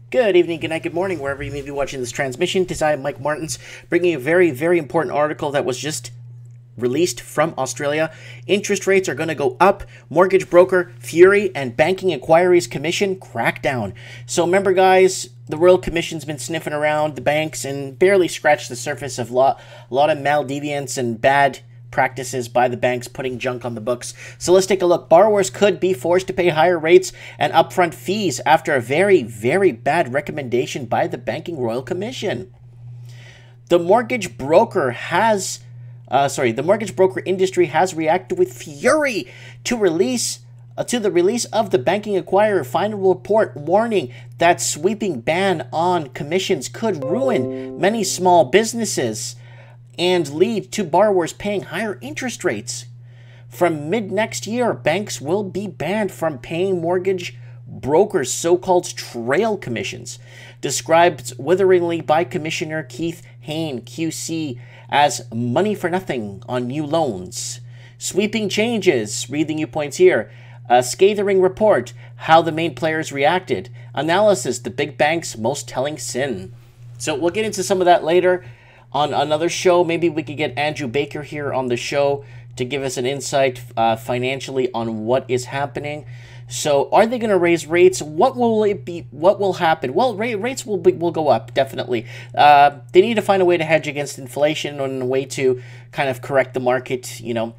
Good evening, good night, good morning, wherever you may be watching this transmission. It is I, Mike Martins, bringing you a very, very important article that was just released from Australia. Interest rates are going to go up. Mortgage broker fury and banking inquiries commission crackdown. So remember, guys, the Royal Commission's been sniffing around the banks and barely scratched the surface of a lot of maldeviance and bad practices by the banks putting junk on the books. So let's take a look. Borrowers could be forced to pay higher rates and upfront fees after a very, very bad recommendation by the Banking Royal Commission. The mortgage broker industry has reacted with fury to the release of the Banking Inquirer final report warning that sweeping ban on commissions could ruin many small businesses and lead to borrowers paying higher interest rates. From mid-next year, banks will be banned from paying mortgage brokers' so-called trail commissions, described witheringly by Commissioner Keith Hayne, QC, as money for nothing on new loans. Sweeping changes, read the new points here. A scathing report, how the main players reacted. Analysis, the big banks' most telling sin. So we'll get into some of that later on another show. Maybe we could get Andrew Baker here on the show to give us an insight financially on what is happening. So are they going to raise rates? What will it be? What will happen? Well, rates will go up, definitely. They need to find a way to hedge against inflation and a way to kind of correct the market. You know,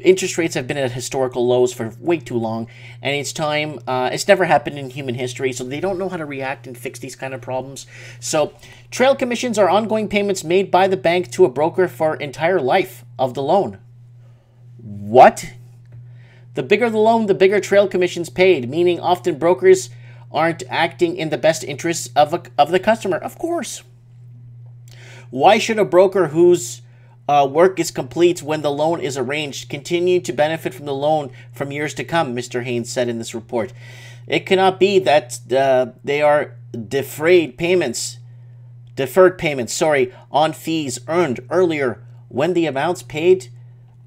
interest rates have been at historical lows for way too long, and it's time. It's never happened in human history, so they don't know how to react and fix these kind of problems. So trail commissions are ongoing payments made by the bank to a broker for entire life of the loan. What? The bigger the loan, the bigger trail commissions paid, meaning often brokers aren't acting in the best interests of the customer. Of course. Why should a broker whose work is complete when the loan is arranged continue to benefit from the loan from years to come, Mr. Haynes said in this report. It cannot be that they are deferred payments, on fees earned earlier when the amounts paid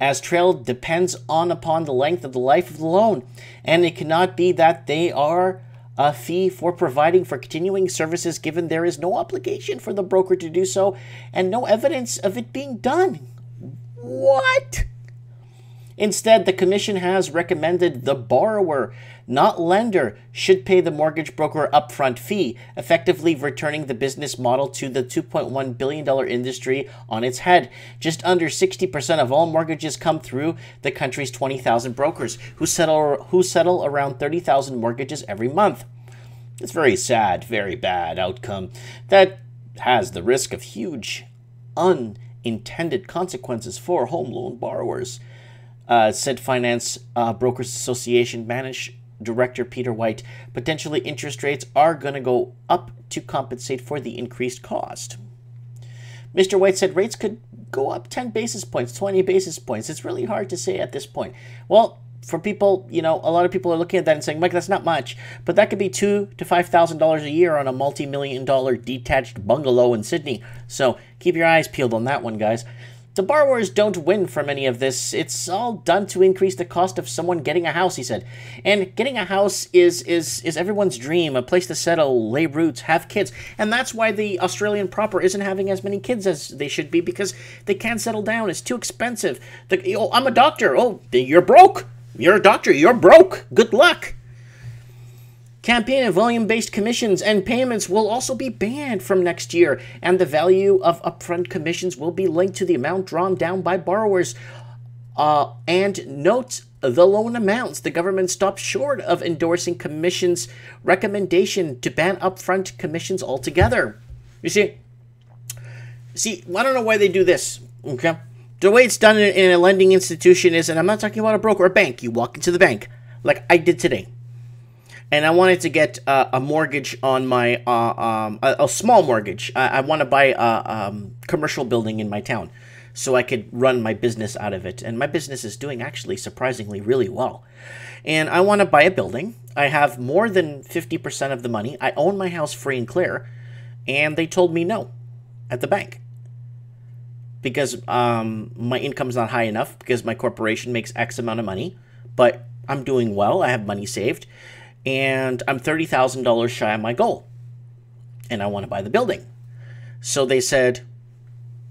as trail depends upon the length of the life of the loan, and it cannot be that they are a fee for providing for continuing services given there is no obligation for the broker to do so and no evidence of it being done. What? Instead, the commission has recommended the borrower, not lender, should pay the mortgage broker upfront fee, effectively returning the business model to the $2.1 billion industry on its head. Just under 60% of all mortgages come through the country's 20,000 brokers, who settle around 30,000 mortgages every month. It's very sad, very bad outcome that has the risk of huge unintended consequences for home loan borrowers. Said Finance Brokers Association Managing Director Peter White. Potentially interest rates are going to go up to compensate for the increased cost. Mr. White said rates could go up 10 basis points, 20 basis points. It's really hard to say at this point. Well, for people, you know, a lot of people are looking at that and saying, Mike, that's not much. But that could be $2,000 to $5,000 a year on a multi-million-dollar detached bungalow in Sydney. So keep your eyes peeled on that one, guys. The borrowers don't win from any of this. It's all done to increase the cost of someone getting a house, he said. And getting a house is everyone's dream, a place to settle, lay roots, have kids. And that's why the Australian proper isn't having as many kids as they should be, because they can't settle down. It's too expensive. I'm a doctor. Oh, you're broke. You're a doctor. You're broke. Good luck. Campaign and volume-based commissions and payments will also be banned from next year, and the value of upfront commissions will be linked to the amount drawn down by borrowers. And note the loan amounts. The government stopped short of endorsing Commission's recommendation to ban upfront commissions altogether. You see, I don't know why they do this, okay? The way it's done in a lending institution is, and I'm not talking about a broker or a bank, you walk into the bank, like I did today. And I wanted to get a mortgage on my, a small mortgage. I want to buy a commercial building in my town so I could run my business out of it. And my business is doing actually surprisingly really well. And I want to buy a building. I have more than 50% of the money. I own my house free and clear. And they told me no at the bank. Because my income's not high enough, because my corporation makes X amount of money. But I'm doing well. I have money saved. and I'm $30,000 shy of my goal, and I want to buy the building. So they said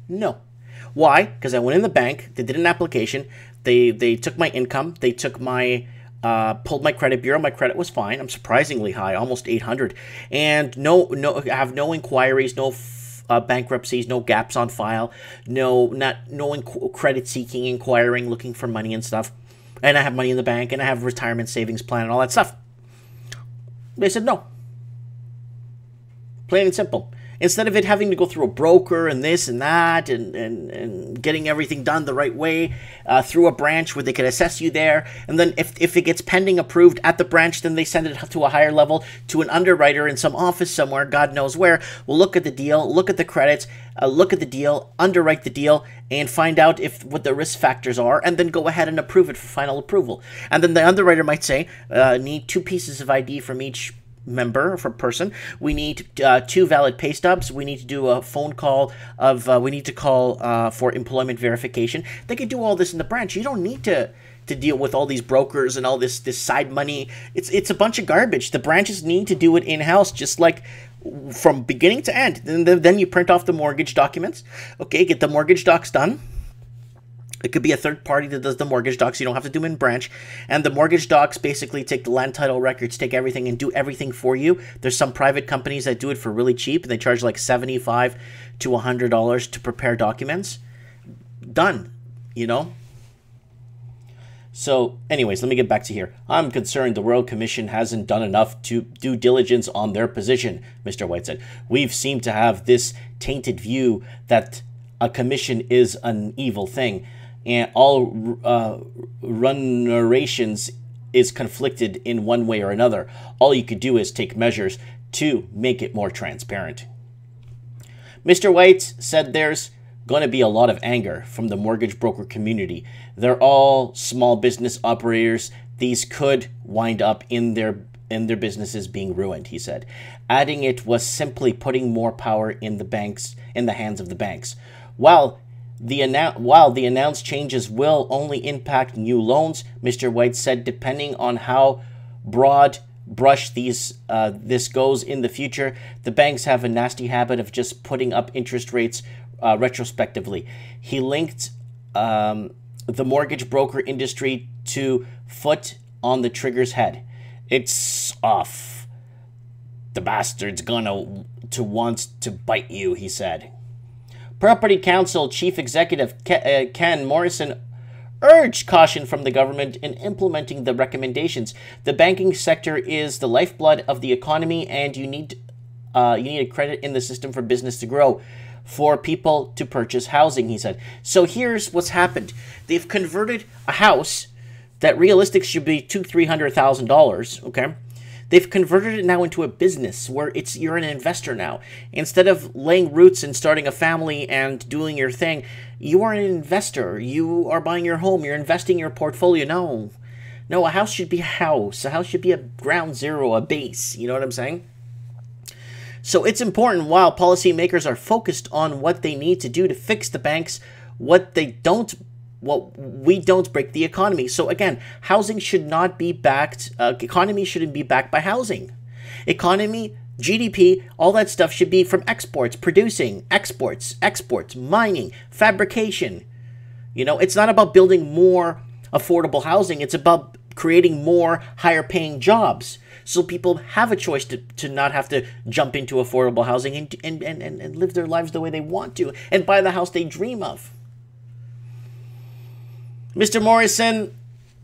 no. Why? Because I went in the bank, they did an application, they took my income, they took my pulled my credit bureau. My credit was fine. I'm surprisingly high, almost 800, and I have no inquiries, no bankruptcies, no gaps on file, no credit seeking, inquiring, looking for money and stuff. And I have money in the bank, and I have a retirement savings plan and all that stuff. They said no. Plain and simple. Instead of it having to go through a broker and this and that and getting everything done the right way through a branch where they could assess you there, and then if it gets pending approved at the branch, then they send it to a higher level to an underwriter in some office somewhere, God knows where, will look at the deal, look at the credits, look at the deal, underwrite the deal, and find out what the risk factors are, and then go ahead and approve it for final approval. And then the underwriter might say, need 2 pieces of ID from each member for person. We need 2 valid pay stubs. We need to do a phone call we need to call for employment verification. They could do all this in the branch. You don't need to deal with all these brokers and all this side money. It's a bunch of garbage. The branches need to do it in-house, just like from beginning to end. Then you print off the mortgage documents. Okay, get the mortgage docs done. It could be a third party that does the mortgage docs. You don't have to do them in branch. And the mortgage docs basically take the land title records, take everything and do everything for you. There's some private companies that do it for really cheap, and they charge like $75 to $100 to prepare documents. Done, you know? So anyways, let me get back to here. I'm concerned the Royal Commission hasn't done enough to due diligence on their position, Mr. White said. We've seemed to have this tainted view that a commission is an evil thing, and all remunerations is conflicted in one way or another. All you could do is take measures to make it more transparent. Mr. White said there's going to be a lot of anger from the mortgage broker community. They're all small business operators. These could wind up in their businesses being ruined, he said, adding it was simply putting more power in the hands of the banks. While the announced changes will only impact new loans, Mr. White said, depending on how broad brush this goes in the future, the banks have a nasty habit of just putting up interest rates retrospectively. He linked the mortgage broker industry to foot on the trigger's head. It's off. The bastard's gonna want to bite you, he said. Property Council Chief Executive Ken Morrison urged caution from the government in implementing the recommendations. The banking sector is the lifeblood of the economy, and you need a credit in the system for business to grow, for people to purchase housing, he said. So here's what's happened. They've converted a house that realistic should be $200,000-$300,000, okay? They've converted it now into a business where you're an investor now. Instead of laying roots and starting a family and doing your thing, you are an investor. You are buying your home. You're investing your portfolio. No, a house should be a house. A house should be a ground zero, a base. You know what I'm saying? So it's important, while policymakers are focused on what they need to do to fix the banks, we don't break the economy. So again, housing should not be backed, economy shouldn't be backed by housing. Economy, GDP, all that stuff should be from exports, producing, exports, mining, fabrication. You know, it's not about building more affordable housing. It's about creating more higher paying jobs, so people have a choice to not have to jump into affordable housing and live their lives the way they want to and buy the house they dream of. Mr. Morrison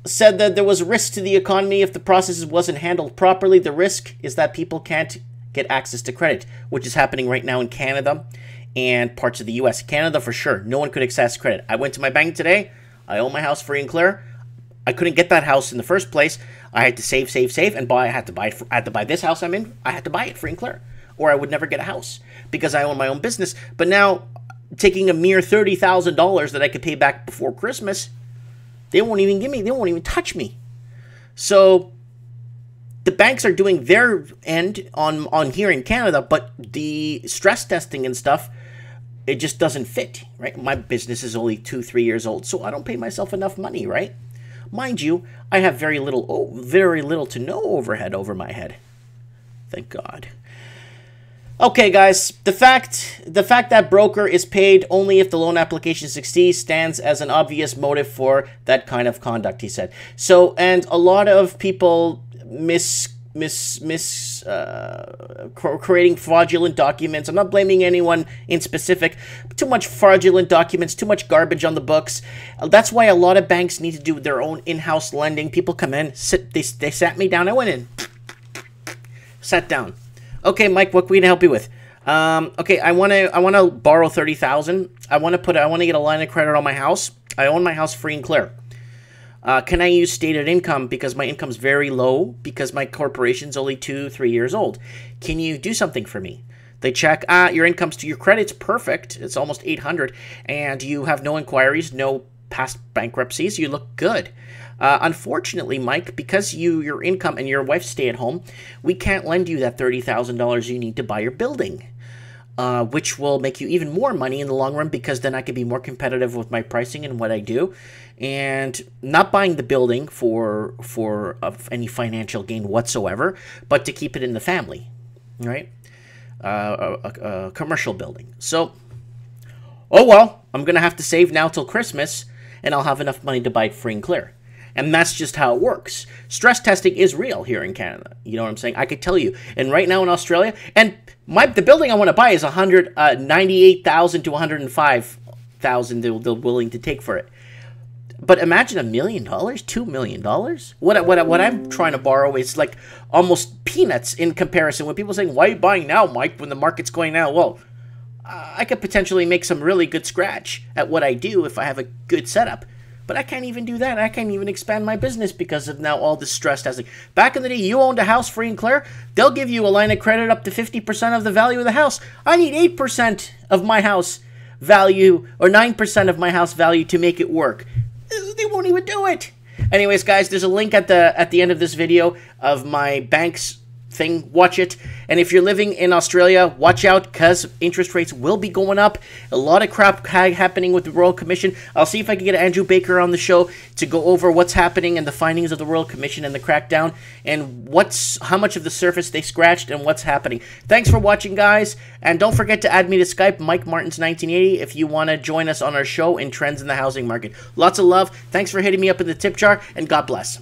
said that there was risk to the economy if the process wasn't handled properly. The risk is that people can't get access to credit, which is happening right now in Canada and parts of the U.S. Canada, for sure, no one could access credit. I went to my bank today. I own my house free and clear. I couldn't get that house in the first place. I had to save, and buy. I had to buy this house I'm in. I had to buy it free and clear, or I would never get a house because I own my own business. But now, taking a mere $30,000 that I could pay back before Christmas, they won't even give me. They won't even touch me. So the banks are doing their end on here in Canada, but the stress testing and stuff, it just doesn't fit, right? My business is only 2-3 years old, so I don't pay myself enough money, right? Mind you, I have very little to no overhead over my head. Thank God. Okay, guys, the fact that broker is paid only if the loan application succeeds stands as an obvious motive for that kind of conduct, he said. So, and a lot of people creating fraudulent documents. I'm not blaming anyone in specific. Too much fraudulent documents, too much garbage on the books. That's why a lot of banks need to do their own in-house lending. People come in, they sat me down. I went in, sat down. Okay, Mike, what can we help you with? Okay, I want to borrow $30,000. I want to get a line of credit on my house. I own my house free and clear. Can I use stated income because my income's very low because my corporation's only 2-3 years old? Can you do something for me? They check, your your credit's perfect. It's almost 800, and you have no inquiries, no past bankruptcies. You look good. Unfortunately, Mike, because your income and your wife stay at home, we can't lend you that $30,000 you need to buy your building. Which will make you even more money in the long run because then I can be more competitive with my pricing and what I do, and not buying the building for any financial gain whatsoever, but to keep it in the family, right? A commercial building. So, oh well, I'm gonna have to save now till Christmas, and I'll have enough money to buy it free and clear. And that's just how it works. Stress testing is real here in Canada. You know what I'm saying? I could tell you. And right now in Australia, and the building I want to buy is $198,000 to $105,000 they're willing to take for it. But imagine $1 million, $2 million. What I'm trying to borrow is like almost peanuts in comparison. When people saying, "Why are you buying now, Mike, when the market's going now?" Well, I could potentially make some really good scratch at what I do if I have a good setup. But I can't even do that. I can't even expand my business because of now all this stress testing. Back in the day, you owned a house free and clear. They'll give you a line of credit up to 50% of the value of the house. I need 8% of my house value or 9% of my house value to make it work. They won't even do it. Anyways, guys, there's a link at the end of this video of my bank's thing. Watch it. And if you're living in Australia, watch out because interest rates will be going up. A lot of crap happening with the Royal Commission. I'll see if I can get Andrew Baker on the show to go over what's happening and the findings of the Royal Commission and the crackdown and how much of the surface they scratched and what's happening. Thanks for watching, guys. And don't forget to add me to Skype, Mike Martins 1980, if you want to join us on our show in Trends in the Housing Market. Lots of love. Thanks for hitting me up in the tip jar, and God bless.